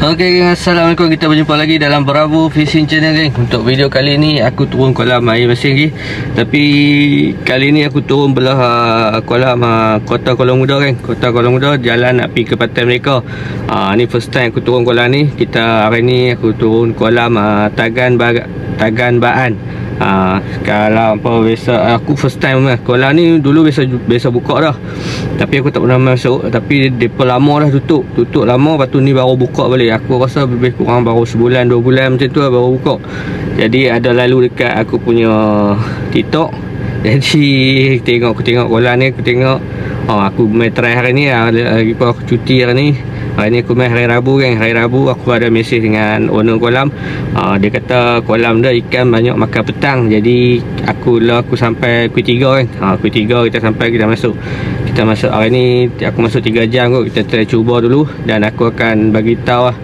Okey geng, Assalamualaikum. Kita berjumpa lagi dalam Bravo Fishing Channel geng. Untuk video kali ni aku turun kolam air Mersing geng. Tapi kali ni aku turun belah kolam Kota Kuala Muda geng. Kota Kuala Muda, jalan nak pergi ke Pantai Merdeka. Ni first time aku turun kolam ni. Hari ni aku turun kolam Tagan Baan. Kalau apa biasa aku first time lah. Kolam ni dulu biasa buka dah. Tapi aku tak pernah masuk. Tapi depa lama dah tutup lama. Lepas tu ni baru buka balik. Aku rasa lebih kurang baru sebulan 2 bulan macam tu lah baru buka. Jadi ada lalu dekat aku punya TikTok. Jadi aku tengok kolam ni. Aku main try hari ni lah. Lagi pun aku cuti hari ni. Hari ni aku main hari Rabu kan. Hari Rabu aku ada mesej dengan owner kolam. Dia kata kolam dia ikan banyak makan petang. Jadi aku sampai Kuih 3 kan. Kuih 3 kita sampai, kita masuk hari ni. Aku masuk 3 jam kot. Kita try cuba dulu. Dan aku akan bagi tahu lah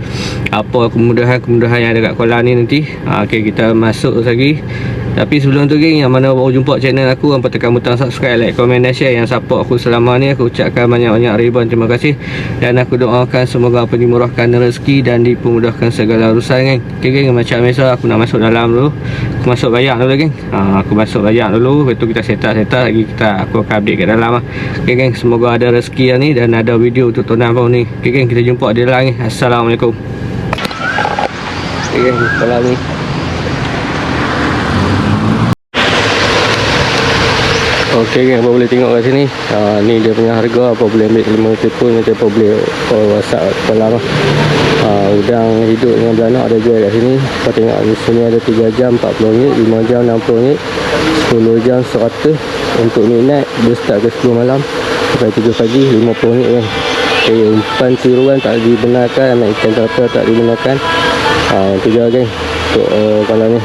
apa kemudahan yang ada kat kolam ni nanti. Okay, kita masuk lagi. Tapi sebelum tu geng, yang mana baru jumpa channel aku, hampa tekan butang subscribe, like, komen dan share. Yang support aku selama ni, aku ucapkan banyak-banyak ribuan terima kasih. Dan aku doakan semoga apa dimurahkan rezeki dan dipermudahkan segala urusan geng. Okay geng, macam biasa aku nak masuk dalam dulu. Aku masuk bayak dulu geng. Aku masuk bayak dulu. Lepas tu kita set up lagi, aku akan update kat dalam lah. Okay geng, semoga ada rezeki ni dan ada video untuk tonton ni. Okay geng, kita jumpa di dalam ni. Assalamualaikum. Okay geng, dalam ni. Okey geng, apa boleh tengok kat sini. Ni dia punya harga. Apa boleh ambil 5 telefon, apa boleh WhatsApp kolam lah. Udang hidup dengan beranak ada jual kat sini. Kita tengok di sini ada 3 jam 40 ringgit, 5 jam 60 ringgit, 10 jam 100. Untuk midnight dia start ke 10 malam sampai 3 pagi 50 ringgit kan. Umpan tiruan tak dibenarkan, anak ikan terapia tak dibenarkan. Itu je geng untuk kolam ni.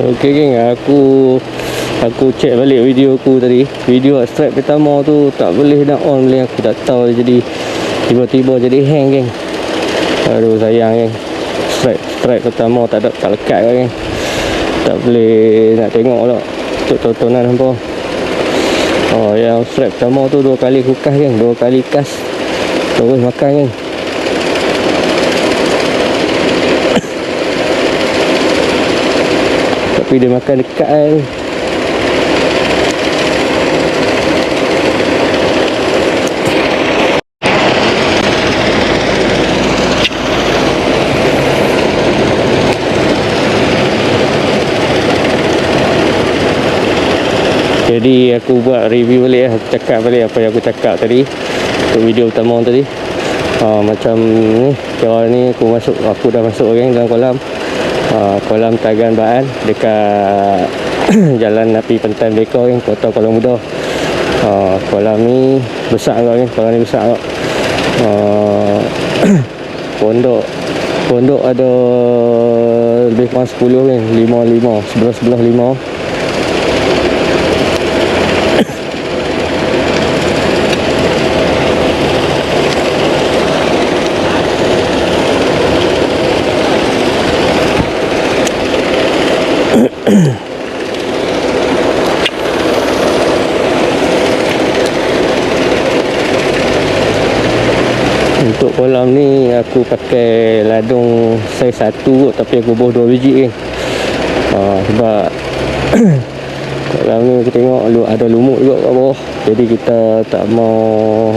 Okey geng, aku check balik video aku tadi. Video strike pertama tu tak boleh nak on boleh, aku tak tahu. Jadi tiba-tiba jadi hang geng. Aduh sayang geng. Strike pertama tak lekat geng. Tak boleh nak tengok lah untuk tontonan hampa. Yang strike pertama tu 2 kali kukas geng, 2 kali kas terus makan geng. Tapi dia makan dekat kan. Jadi aku buat review balik lah. Aku cakap balik apa yang aku cakap tadi untuk video pertama tadi. Macam ni, kira ni aku dah masuk kan dalam kolam. Kolam Tagan Baan dekat jalan Napi Pantai Merdeka kan, Kota Kuala Muda. Kolam ni besar kan, kolam ni besar. Pondok ada lebih kurang 10 kan, 5 sebelah 5. Untuk kolam ni aku pakai ladung saiz 1 kot, tapi aku bawa 2 biji kan. Sebab kolam ni aku tengok ada lumut juga kat bawah. Jadi kita tak mau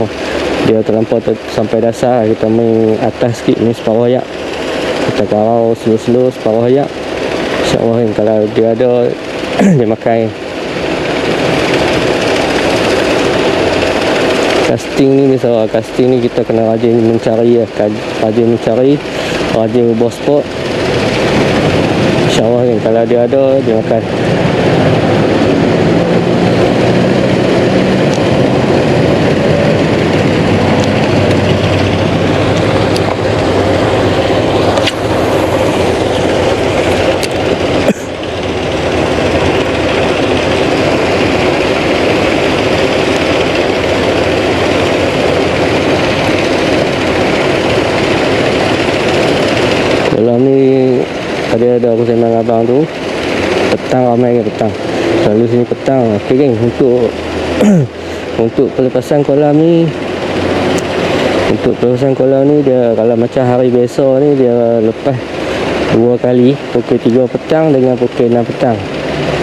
dia terlampau sampai dasar. Kita main atas sikit, main separuh ayak. Kita karau slow separuh ayak. InsyaAllah kan, kalau dia ada dia makan. Casting ni biasa, casting ni kita kena rajin mencari lah. Rajin bawa spot. InsyaAllah kan, kalau dia ada dia makan. Malam ni ada aku sembang dengan abang tu. Petang ramai ke petang. Selalu sini petang. Okey geng, untuk untuk pelepasan kolam ni, dia kalau macam hari biasa ni dia lepas 2 kali, pukul 3 petang dengan pukul 6 petang.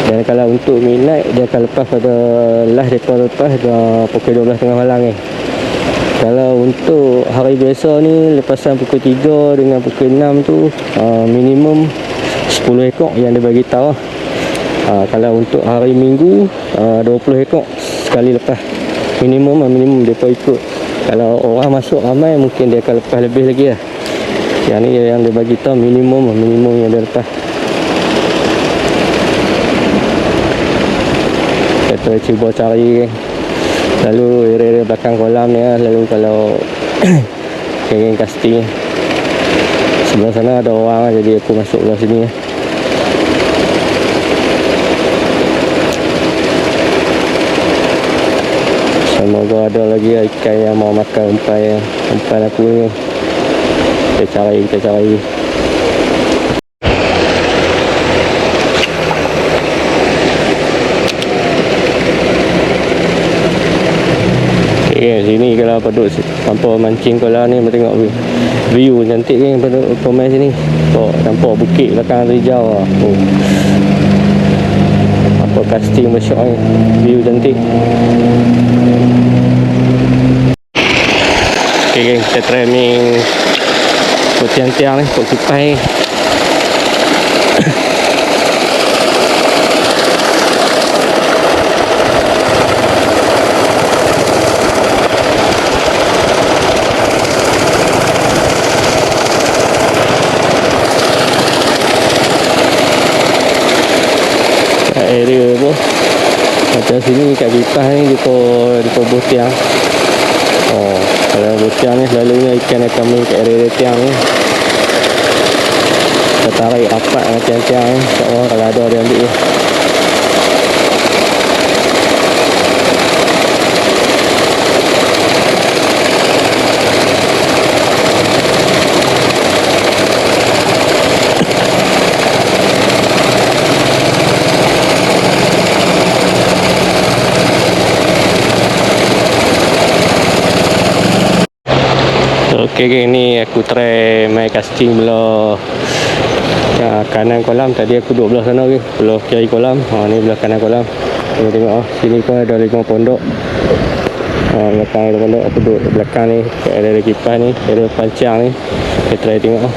Dan kalau untuk midnight dia akan lepas pada last depa lepas pukul 12 tengah malam ni. Kalau untuk hari biasa ni lepasan pukul 3 dengan pukul 6 tu minimum 10 ekor yang dia bagi tahu. Kalau untuk hari Minggu 20 ekor sekali lepas. Minimum depa ikut. Kalau orang masuk ramai mungkin dia akan lepas lebih lagi lah. Yang ni yang dia bagi tahu minimum yang dia lepas. Kita cuba cari lalu area belakang kolam ni lah. Lalu kalau geng casting sebelah sana ada orang lah, jadi aku masuk belah sini lah. Semoga ada lagi ikan yang mau makan umpan aku ni. Kita cari. Sini kalau duduk tanpa mancing kolam ni, tengok view cantik ni pada komen sini. Nampak bukit belakang hijau lah. Apa casting bersyok ni, view cantik. Ok geng, kita try main ikut tiang-tiang ni, ikut kipas ni. Area apa macam sini kat kipas ni depa buh tiang. Kalau buh tiang ni selalunya ikan akan main kat area tiang ni. Kita tarik rapat dengan tiang-tiang ni, insya-Allah kalau ada dia ambil je. Ok geng, ni aku try main casting belah kanan kolam. Tadi aku duduk belah sana ke, belah kiri kolam. Ni belah kanan kolam. Kita tengok sini pun ada 5 pondok. Belakang ada pondok. Aku duduk belakang ni, kat area kipas ni, area pancang ni. Kita try tengok.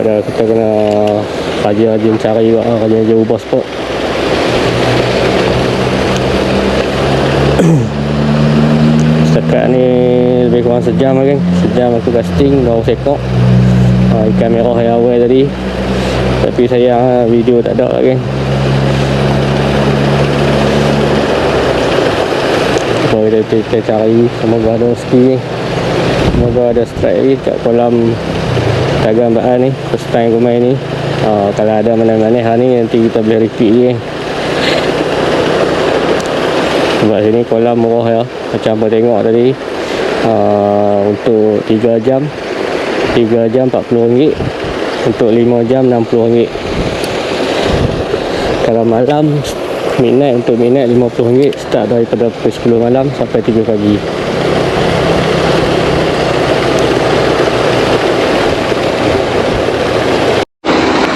Ada kita kena rajin cari juga, rajin ubah spot. Setakat ni lebih kurang sejam lah kan. Sejam aku casting 2 ekor ikan merah yang awal tadi. Tapi sayang video tak ada lah kan. Kita cari, semoga ada rezeki, semoga ada strike lagi kat kolam Dagang Baan ni. First time aku main ni. Kalau ada mana-mana ni nanti kita boleh repeat je kan. Sebab sini kolam murah ya. Macam apa tengok tadi, untuk 3 jam RM40, untuk 5 jam RM60. Kalau malam untuk midnight RM50, start daripada pukul 10 malam sampai 3 pagi.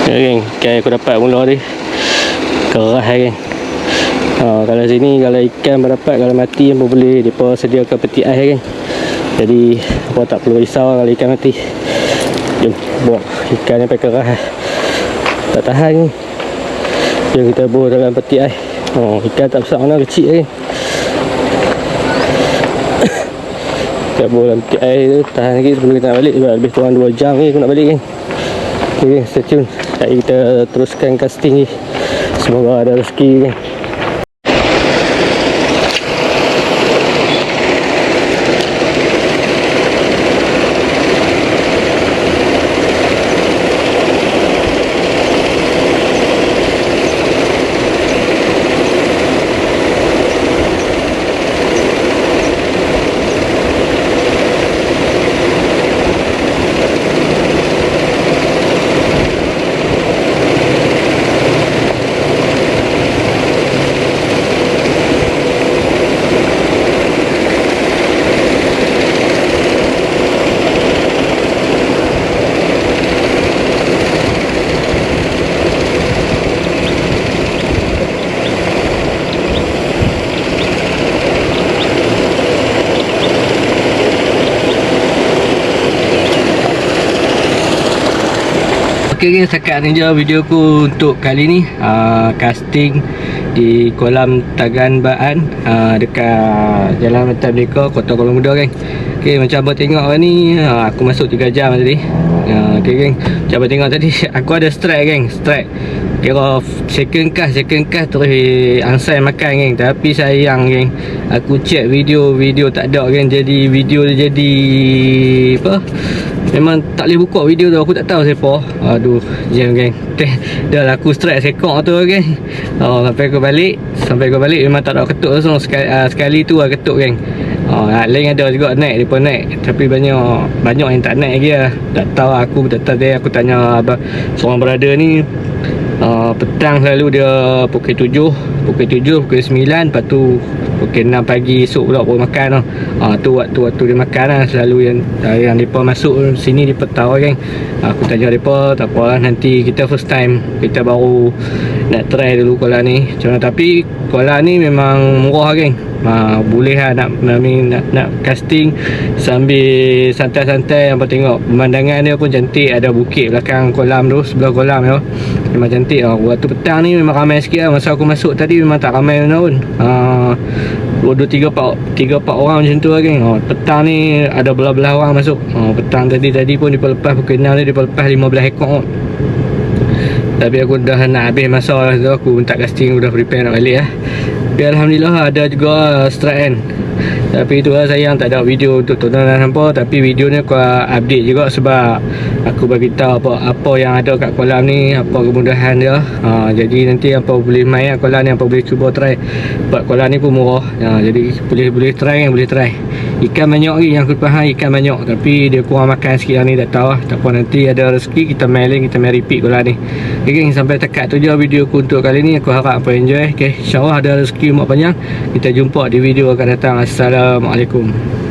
Ya geng, ikan aku dapat mula ni keras geng. Kalau sini kalau ikan berdapat, kalau mati pun boleh depa sediakan peti ais kan. Jadi apa tak perlu risau kalau ikan mati. Jom buat ikan yang pakai keras. Tak tahan ni. Jom kita buat dalam peti ais. Ikan tak besar mana, kecil kan. Kita buat dalam peti ais tu, tahan lagi sebelum kita nak balik. Sebab lebih kurang 2 jam ni aku nak balik kan. Okay, stay tune. Kita teruskan casting ni. Semoga ada rezeki kan. Okey geng, setakat ni je video ku untuk kali ni. Casting di kolam Tagan Baan, dekat Jalan Mata Merdeka, Kota Kuala Lumpur geng. Okey, macam abang tengok ni, aku masuk 3 jam tadi. Okey geng, macam abang tengok tadi aku ada strike geng, strike kira second cast terus ansai makan geng. Tapi sayang geng, aku check video tak ada geng. Jadi video dia jadi apa, memang tak boleh buka video tu. Aku tak tahu siapa. Aduh, jam geng. Dah lah aku strike sekok tu geng. Sampai aku balik memang tak ada ketuk langsung. Sekali tu lah ketuk geng. Lain ada juga naik, depa naik. Tapi banyak yang tak naik lagi lah. Tak tahu, aku tak tahu dia. Aku tanya abang seorang brother ni, petang selalu dia pukul 7, pukul 9, lepas tu pukul 6 pagi esok pula baru makan lah. Tu waktu dia makan lah. Selalu yang mereka masuk sini mereka tahu kan. Aku tanya mereka, tak apa lah, nanti kita first time, kita baru nak try dulu kolam ni macam mana. Tapi kolam ni memang murah kan. Boleh lah nak casting sambil santai-santai. Apa tengok pemandangan dia pun cantik. Ada bukit belakang kolam tu, sebelah kolam tu memang cantik lah. Waktu petang ni memang ramai sikit lah. Masa aku masuk tadi memang tak ramai pun. 3-4 orang macam tu lah geng. Petang ni ada belah-belah orang masuk. Petang tadi pun dia lepas pukul 6 ni, dia lepas 15 ekor. Tapi aku dah nak habis masa tu, aku minta casting, aku dah prepare nak balik lah. Tapi Alhamdulillah ada juga strike kan. Tapi itulah sayang tak ada video untuk tontonan hampa. Tapi video ni aku update juga sebab aku bagi tahu apa yang ada kat kolam ni, apa kemudahan dia. Jadi nanti apa boleh main kat kolam ni, apa boleh cuba try. Sebab kolam ni pun murah. Jadi boleh try kan, boleh try. Ikan banyak lagi, yang aku faham ikan banyak. Tapi dia kurang makan sikit lah ni, tak tahu lah. Tak apa, nanti ada rezeki kita main lagi, kita main repeat kolam ni. Okay geng, sampai dekat tu je video aku untuk kali ni. Aku harap apa enjoy. Okay, insyaAllah ada rezeki umat panjang. Kita jumpa di video akan datang. Assalamualaikum.